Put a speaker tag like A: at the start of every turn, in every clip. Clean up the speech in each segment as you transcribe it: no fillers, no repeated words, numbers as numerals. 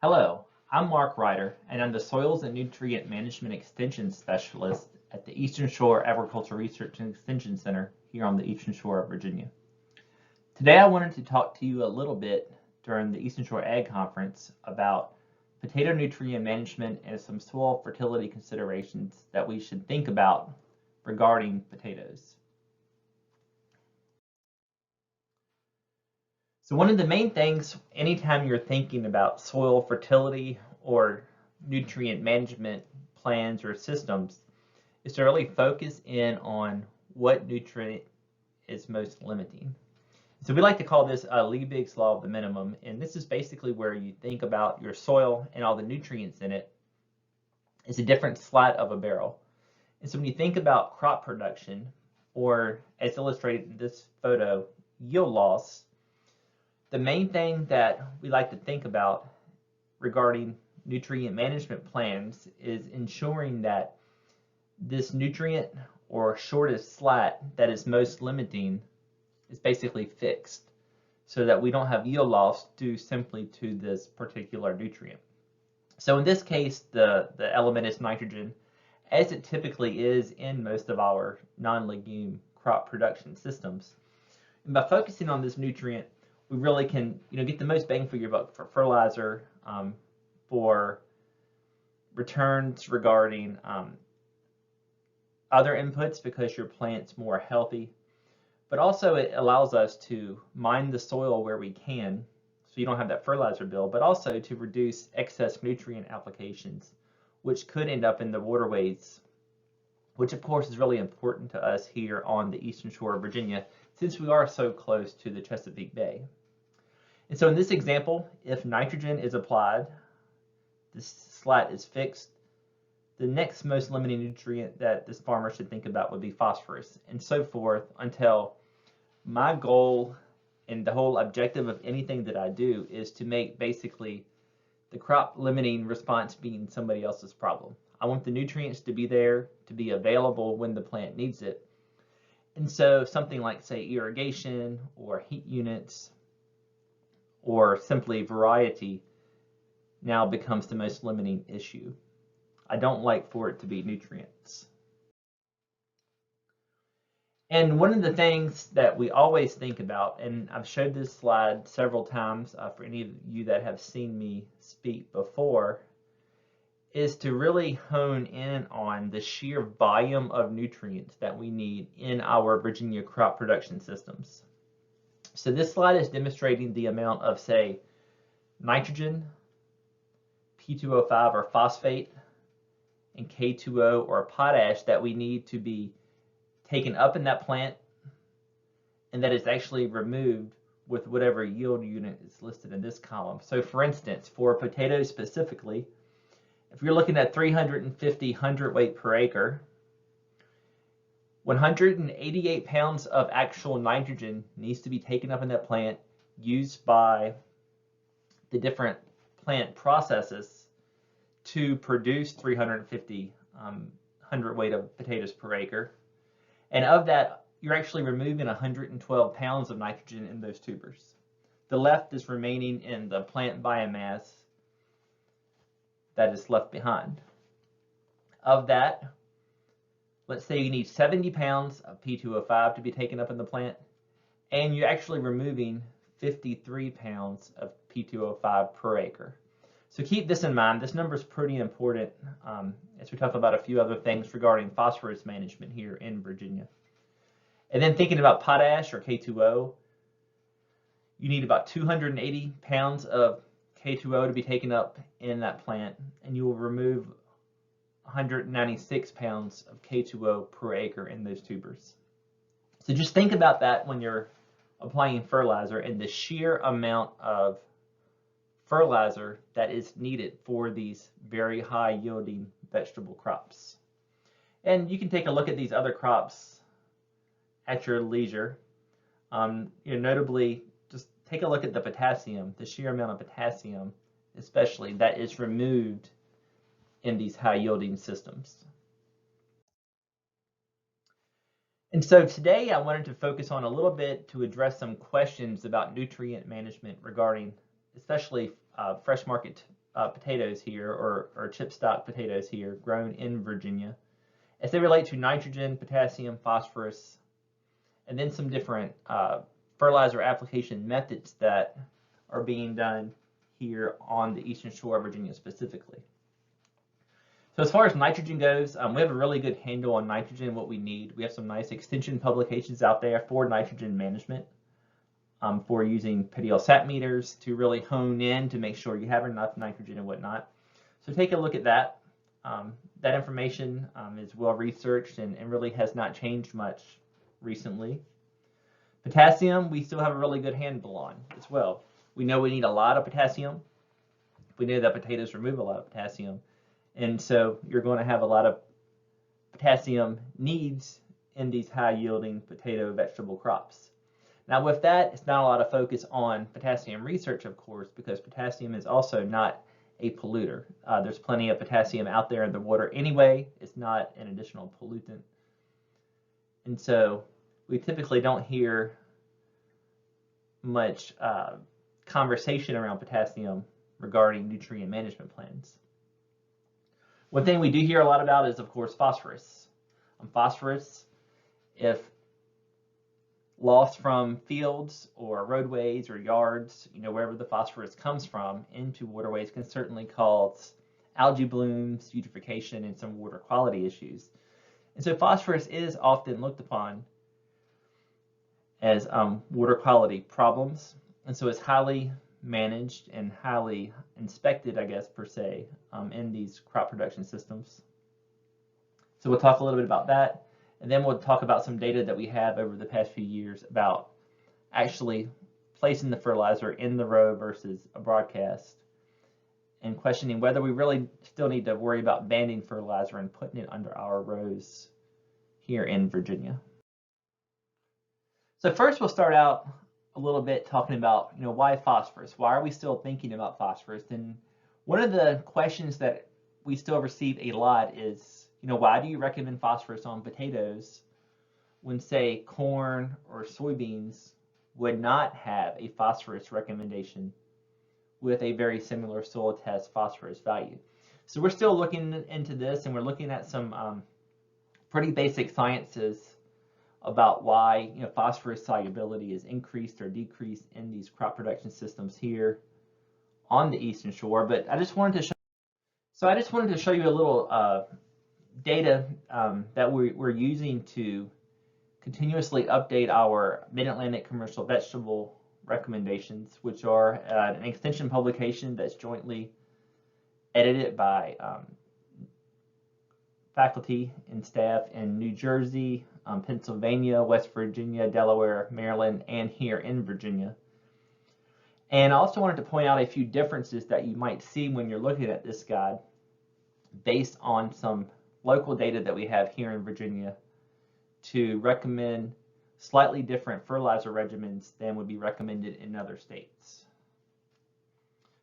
A: Hello, I'm Mark Ryder, and I'm the Soils and Nutrient Management Extension Specialist at the Eastern Shore Agricultural Research and Extension Center here on the Eastern Shore of Virginia. Today I wanted to talk to you a little bit during the Eastern Shore Ag Conference about potato nutrient management and some soil fertility considerations that we should think about regarding potatoes. So one of the main things anytime you're thinking about soil fertility or nutrient management plans or systems is to really focus in on what nutrient is most limiting. So we like to call this Liebig's law of the minimum, and this is basically where you think about your soil and all the nutrients in it. It's a different slat of a barrel. And so when you think about crop production, or as illustrated in this photo, yield loss, the main thing that we like to think about regarding nutrient management plans is ensuring that this nutrient or shortest slat that is most limiting is basically fixed so that we don't have yield loss due simply to this particular nutrient. So in this case, the element is nitrogen, as it typically is in most of our non-legume crop production systems. And by focusing on this nutrient, we really can get the most bang for your buck for fertilizer, for returns regarding other inputs because your plant's more healthy, but also it allows us to mine the soil where we can so you don't have that fertilizer bill, but also to reduce excess nutrient applications, which could end up in the waterways, which of course is really important to us here on the Eastern Shore of Virginia since we are so close to the Chesapeake Bay. And so in this example, if nitrogen is applied, this slat is fixed, the next most limiting nutrient that this farmer should think about would be phosphorus, and so forth until my goal and the whole objective of anything that I do is to make basically the crop limiting response being somebody else's problem. I want the nutrients to be there, to be available when the plant needs it. And so something like, say, irrigation or heat units or simply variety now becomes the most limiting issue. I don't like for it to be nutrients. And one of the things that we always think about, and I've showed this slide several times for any of you that have seen me speak before, is to really hone in on the sheer volume of nutrients that we need in our Virginia crop production systems. So this slide is demonstrating the amount of, say, nitrogen, P2O5 or phosphate, and K2O or potash that we need to be taken up in that plant and that is actually removed with whatever yield unit is listed in this column. So for instance, for potatoes specifically, if you're looking at 350 hundredweight per acre, 188 pounds of actual nitrogen needs to be taken up in that plant, used by the different plant processes to produce 350 hundredweight of potatoes per acre. And of that, you're actually removing 112 pounds of nitrogen in those tubers. The left is remaining in the plant biomass that is left behind. Of that, let's say you need 70 pounds of P2O5 to be taken up in the plant, and you're actually removing 53 pounds of P2O5 per acre. So keep this in mind. This number is pretty important as we talk about a few other things regarding phosphorus management here in Virginia. And then thinking about potash or K2O, you need about 280 pounds of K2O to be taken up in that plant, and you will remove 196 pounds of K2O per acre in those tubers. So just think about that when you're applying fertilizer and the sheer amount of fertilizer that is needed for these very high yielding vegetable crops. And you can take a look at these other crops at your leisure. Notably, just take a look at the potassium, the sheer amount of potassium, especially, that is removed in these high yielding systems. And so today I wanted to focus on a little bit to address some questions about nutrient management regarding especially fresh market potatoes here, or chip stock potatoes here, grown in Virginia, as they relate to nitrogen, potassium, phosphorus, and then some different fertilizer application methods that are being done here on the eastern shore of Virginia specifically. So as far as nitrogen goes, we have a really good handle on nitrogen and what we need. We have some nice extension publications out there for nitrogen management, for using pedial sat meters to really hone in to make sure you have enough nitrogen and whatnot. So take a look at that. That information is well researched and really has not changed much recently. Potassium, we still have a really good handle on as well. We know we need a lot of potassium. We know that potatoes remove a lot of potassium. And so you're going to have a lot of potassium needs in these high-yielding potato vegetable crops. Now with that, it's not a lot of focus on potassium research, of course, because potassium is also not a polluter. There's plenty of potassium out there in the water anyway. It's not an additional pollutant. And so we typically don't hear much conversation around potassium regarding nutrient management plans. One thing we do hear a lot about is, of course, phosphorus. Phosphorus, if lost from fields or roadways or yards, wherever the phosphorus comes from into waterways, can certainly cause algae blooms, eutrophication, and some water quality issues. And so phosphorus is often looked upon as water quality problems. And so it's highly managed and highly inspected, I guess, per se, in these crop production systems. So we'll talk a little bit about that. And then we'll talk about some data that we have over the past few years about actually placing the fertilizer in the row versus a broadcast, and questioning whether we really still need to worry about banding fertilizer and putting it under our rows here in Virginia. So first we'll start out a little bit talking about, why phosphorus? Why are we still thinking about phosphorus? And one of the questions that we still receive a lot is, why do you recommend phosphorus on potatoes when, say, corn or soybeans would not have a phosphorus recommendation with a very similar soil test phosphorus value? So we're still looking into this, and we're looking at some pretty basic sciences about why phosphorus solubility is increased or decreased in these crop production systems here on the eastern shore. But I just wanted to show you a little data that we're using to continuously update our Mid-Atlantic commercial vegetable recommendations, which are an extension publication that's jointly edited by faculty and staff in New Jersey, Pennsylvania, West Virginia, Delaware, Maryland, and here in Virginia. And I also wanted to point out a few differences that you might see when you're looking at this guide based on some local data that we have here in Virginia to recommend slightly different fertilizer regimens than would be recommended in other states.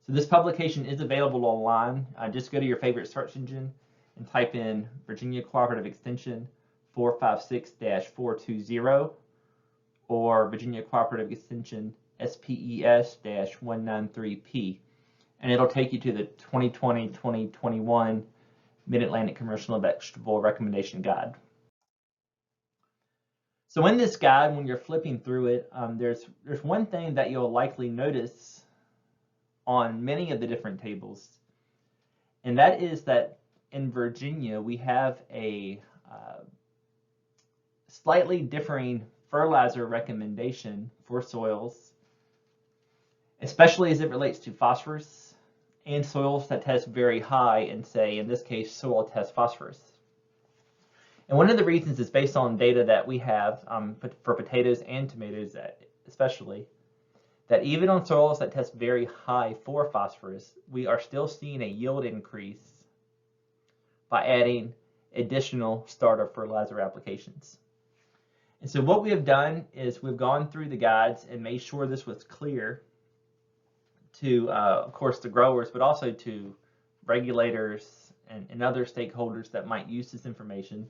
A: So this publication is available online. Just go to your favorite search engine and type in Virginia Cooperative Extension 456-420 or Virginia Cooperative Extension SPES-193P, and it'll take you to the 2020-2021 Mid-Atlantic Commercial and Vegetable Recommendation Guide. So in this guide, when you're flipping through it, there's one thing that you'll likely notice on many of the different tables, and that is that in Virginia we have a slightly differing fertilizer recommendation for soils, especially as it relates to phosphorus, and soils that test very high in, say, in this case, soil test phosphorus. And one of the reasons is based on data that we have for potatoes and tomatoes especially, that even on soils that test very high for phosphorus, we are still seeing a yield increase by adding additional starter fertilizer applications. And so what we have done is we've gone through the guides and made sure this was clear to, of course, the growers, but also to regulators and other stakeholders that might use this information,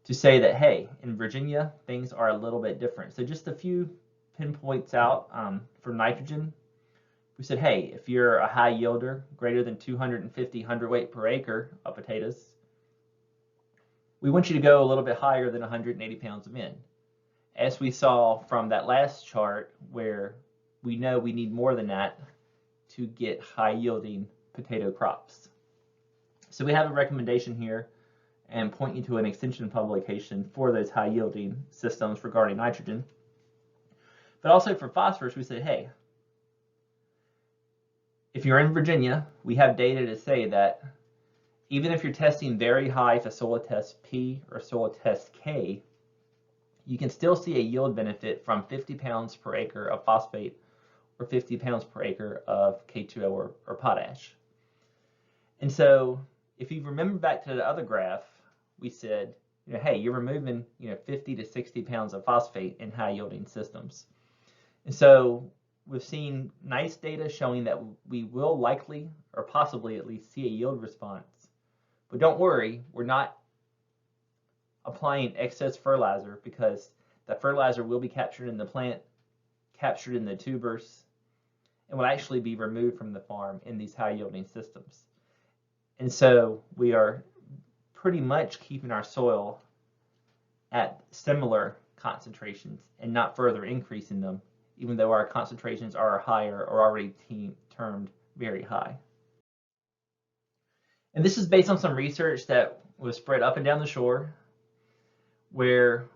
A: to say that, hey, in Virginia, things are a little bit different. So just a few pinpoints out for nitrogen. we said, hey, if you're a high yielder, greater than 250 hundredweight per acre of potatoes, we want you to go a little bit higher than 180 pounds of N. As we saw from that last chart, where we know we need more than that to get high yielding potato crops. So we have a recommendation here and point you to an extension publication for those high yielding systems regarding nitrogen. But also for phosphorus, we said, hey, if you're in Virginia, we have data to say that even if you're testing very high for soil test P or soil test K, you can still see a yield benefit from 50 pounds per acre of phosphate or 50 pounds per acre of K2O or potash. And so if you remember back to the other graph, we said, hey, you're removing 50 to 60 pounds of phosphate in high yielding systems. And so we've seen nice data showing that we will likely or possibly at least see a yield response. But don't worry, we're not applying excess fertilizer, because the fertilizer will be captured in the plant, captured in the tubers, and will actually be removed from the farm in these high yielding systems. And so we are pretty much keeping our soil at similar concentrations and not further increasing them, even though our concentrations are higher or already termed very high. And this is based on some research that was spread up and down the shore, where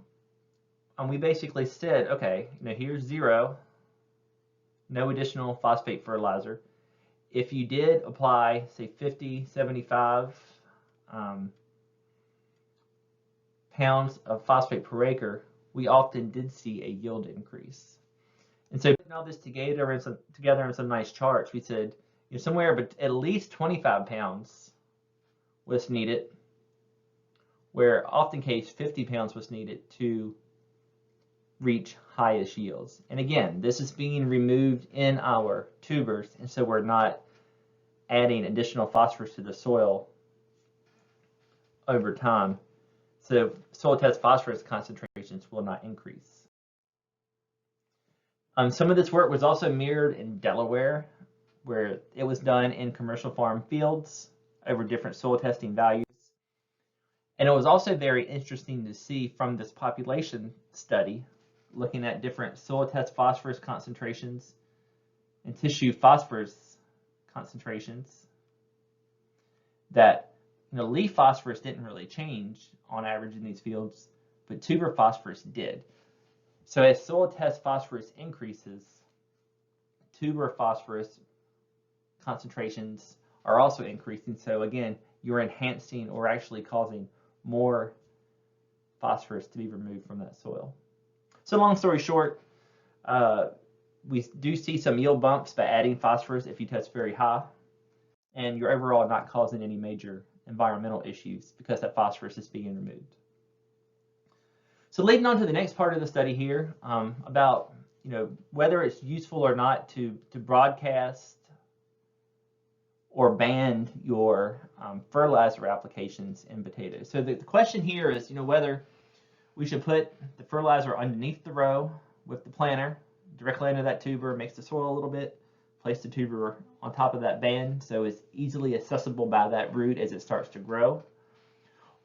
A: we basically said, okay, here's 0, no additional phosphate fertilizer. If you did apply, say, 50, 75 pounds of phosphate per acre, we often did see a yield increase. And so putting all this together in some nice charts, we said somewhere but at least 25 pounds was needed, where often case 50 pounds was needed to reach highest yields. And again, this is being removed in our tubers, and so we're not adding additional phosphorus to the soil over time. So soil test phosphorus concentrations will not increase. Some of this work was also mirrored in Delaware, where it was done in commercial farm fields over different soil testing values. And it was also very interesting to see from this population study, looking at different soil test phosphorus concentrations and tissue phosphorus concentrations, that leaf phosphorus didn't really change on average in these fields, but tuber phosphorus did. So as soil test phosphorus increases, tuber phosphorus concentrations are also increasing. So again, you're enhancing or actually causing more phosphorus to be removed from that soil. So long story short, we do see some yield bumps by adding phosphorus if you test very high, and you're overall not causing any major environmental issues because that phosphorus is being removed. So leading on to the next part of the study here, about whether it's useful or not to broadcast or ban your fertilizer applications in potatoes. So the question here is whether we should put the fertilizer underneath the row with the planter directly into that tuber, mix the soil a little bit, place the tuber on top of that band so it's easily accessible by that root as it starts to grow.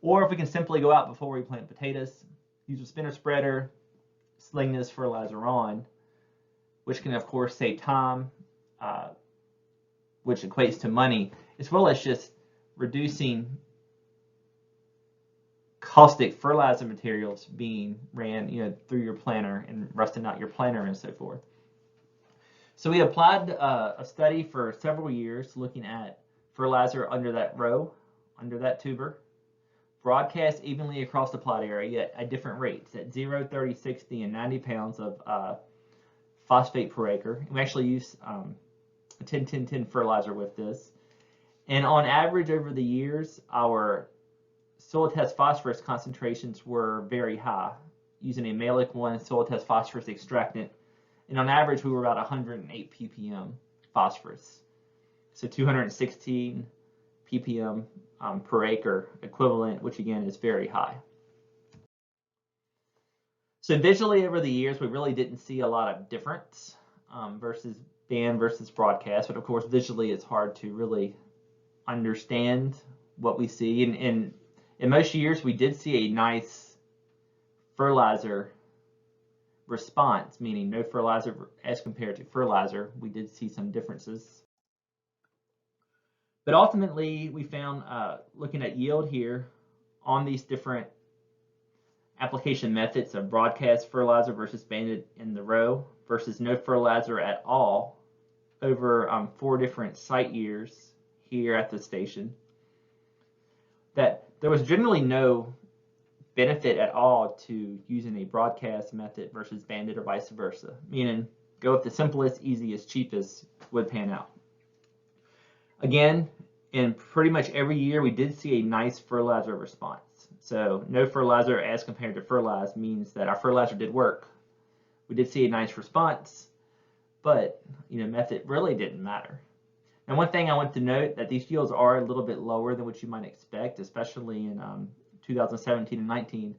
A: Or if we can simply go out before we plant potatoes, use a spinner spreader, sling this fertilizer on, which can of course save time, which equates to money, as well as just reducing caustic fertilizer materials being ran through your planter and rusting out your planter and so forth. So we applied a study for several years looking at fertilizer under that row, under that tuber, broadcast evenly across the plot area at different rates at 0, 30, 60, and 90 pounds of phosphate per acre. And we actually use a 10-10-10 fertilizer with this. And on average over the years, our soil test phosphorus concentrations were very high using a Malic 1 soil test phosphorus extractant. And on average, we were about 108 ppm phosphorus. So 216 ppm per acre equivalent, which again is very high. So visually over the years, we really didn't see a lot of difference versus band versus broadcast, but of course visually it's hard to really understand what we see. And in most years we did see a nice fertilizer response, meaning no fertilizer as compared to fertilizer. We did see some differences. But ultimately we found, looking at yield here on these different application methods of broadcast fertilizer versus banded in the row versus no fertilizer at all over 4 different site years here at the station, that there was generally no benefit at all to using a broadcast method versus banded or vice versa, meaning go with the simplest, easiest, cheapest would pan out. Again, in pretty much every year we did see a nice fertilizer response. So no fertilizer as compared to fertilize means that our fertilizer did work. We did see a nice response, but method really didn't matter. And one thing I want to note that these yields are a little bit lower than what you might expect, especially in 2017 and 19.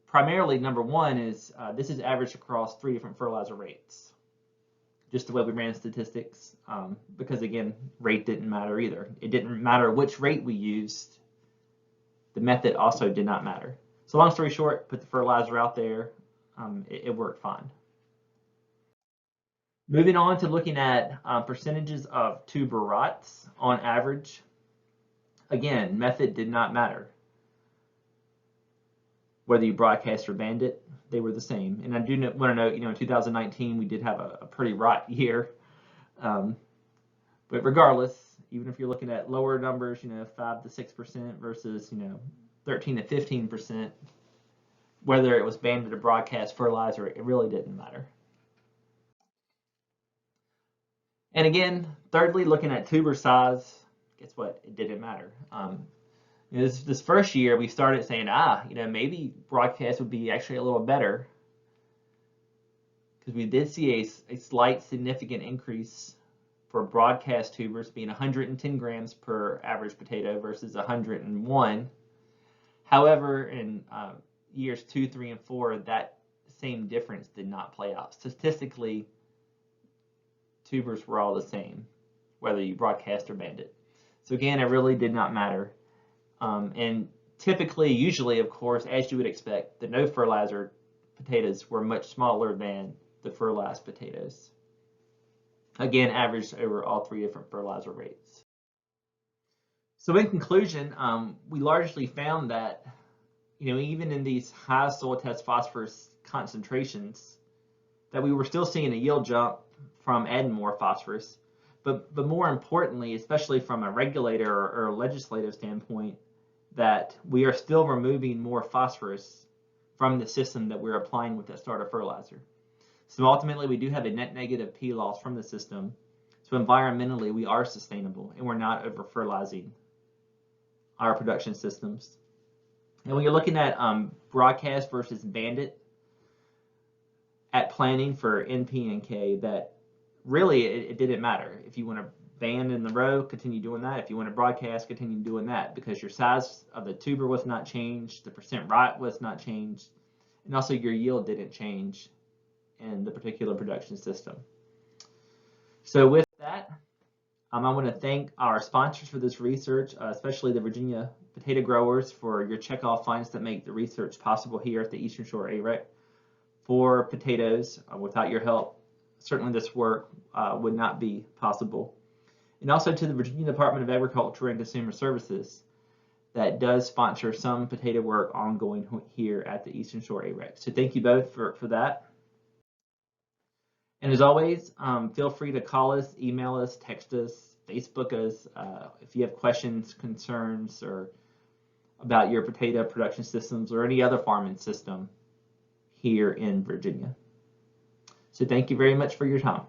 A: Primarily, number one is this is averaged across 3 different fertilizer rates. Just the way we ran statistics, because again, rate didn't matter either. It didn't matter which rate we used. The method also did not matter. So long story short, put the fertilizer out there, it worked fine. Moving on to looking at percentages of tuber rots on average. Again, method did not matter. Whether you broadcast or banded, they were the same. And I do want to note, in 2019 we did have a pretty rot year. But regardless, even if you're looking at lower numbers, 5 to 6% versus 13 to 15%, whether it was banded or broadcast fertilizer, it really didn't matter. And again, thirdly, looking at tuber size, guess what? It didn't matter. This first year, we started saying, maybe broadcast would be actually a little better, because we did see a slight significant increase for broadcast tubers being 110 grams per average potato versus 101. However, in years 2, 3, and 4, that same difference did not play out. Statistically, tubers were all the same, whether you broadcast or banded. So again, it really did not matter. And typically, usually, of course, as you would expect, the no fertilizer potatoes were much smaller than the fertilized potatoes. Again, averaged over all 3 different fertilizer rates. So in conclusion, we largely found that, even in these high soil test phosphorus concentrations, that we were still seeing a yield jump from adding more phosphorus. But more importantly, especially from a regulator or a legislative standpoint, that we are still removing more phosphorus from the system that we're applying with that starter fertilizer. So ultimately, we do have a net negative P loss from the system. So environmentally, we are sustainable and we're not over fertilizing our production systems. And when you're looking at broadcast versus banded at planning for NP and K, that really it didn't matter. If you want to band in the row, continue doing that. If you want to broadcast, continue doing that, because your size of the tuber was not changed, the percent rot was not changed, and also your yield didn't change in the particular production system. So with that, I want to thank our sponsors for this research, especially the Virginia potato growers, for your checkoff funds that make the research possible here at the Eastern Shore AREC for potatoes. Without your help, certainly this work would not be possible. And also to the Virginia Department of Agriculture and Consumer Services that does sponsor some potato work ongoing here at the Eastern Shore AREC. So thank you both for that. And as always, feel free to call us, email us, text us, Facebook us if you have questions, concerns, or about your potato production systems or any other farming system here in Virginia. So thank you very much for your time.